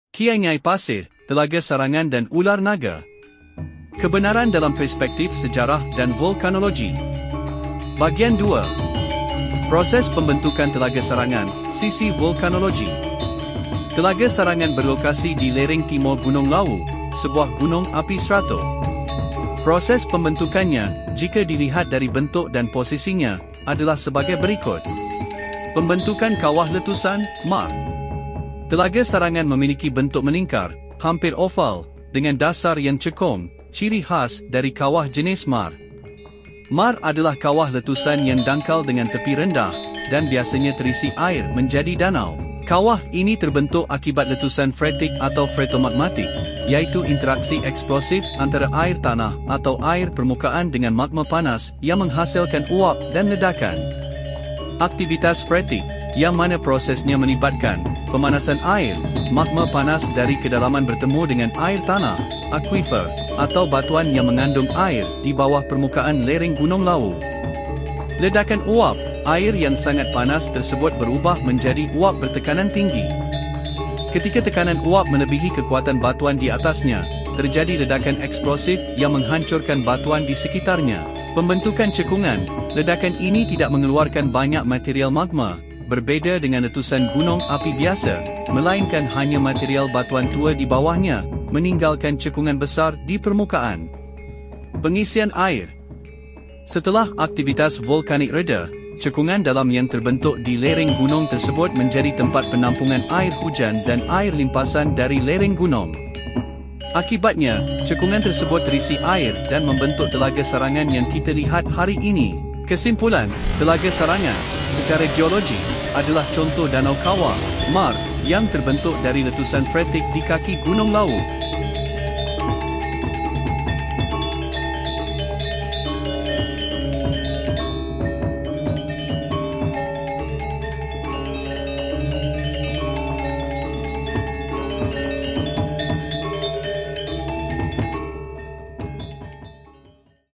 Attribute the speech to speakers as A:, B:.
A: Kiangai Pasir, Telaga Sarangan dan Ular Naga. Kebenaran dalam perspektif sejarah dan vulkanologi. Bahagian 2. Proses pembentukan Telaga Sarangan, sisi vulkanologi. Telaga Sarangan berlokasi di lereng timur Gunung Lawu, sebuah gunung api strato. Proses pembentukannya, jika dilihat dari bentuk dan posisinya, adalah sebagai berikut. Pembentukan kawah letusan, mar. Telaga Sarangan memiliki bentuk meningkar, hampir oval, dengan dasar yang cekung, ciri khas dari kawah jenis mar. Mar adalah kawah letusan yang dangkal dengan tepi rendah, dan biasanya terisi air menjadi danau. Kawah ini terbentuk akibat letusan freatik atau freatomagmatik, iaitu interaksi eksplosif antara air tanah atau air permukaan dengan magma panas yang menghasilkan uap dan ledakan. Aktivitas freatik, yang mana prosesnya melibatkan pemanasan air, magma panas dari kedalaman bertemu dengan air tanah, aquifer, atau batuan yang mengandung air di bawah permukaan lereng Gunung Lawu. Ledakan uap, air yang sangat panas tersebut berubah menjadi uap bertekanan tinggi. Ketika tekanan uap melebihi kekuatan batuan di atasnya, terjadi ledakan eksplosif yang menghancurkan batuan di sekitarnya. Pembentukan cekungan, ledakan ini tidak mengeluarkan banyak material magma, berbeza dengan letusan gunung api biasa, melainkan hanya material batuan tua di bawahnya, meninggalkan cekungan besar di permukaan. Pengisian air. Setelah aktivitas vulkanik reda, cekungan dalam yang terbentuk di lereng gunung tersebut menjadi tempat penampungan air hujan dan air limpasan dari lereng gunung. Akibatnya, cekungan tersebut terisi air dan membentuk Telaga Sarangan yang kita lihat hari ini. Kesimpulan, Telaga Sarangan, secara geologi, adalah contoh danau kawah, mar, yang terbentuk dari letusan freatik di kaki Gunung Lawu.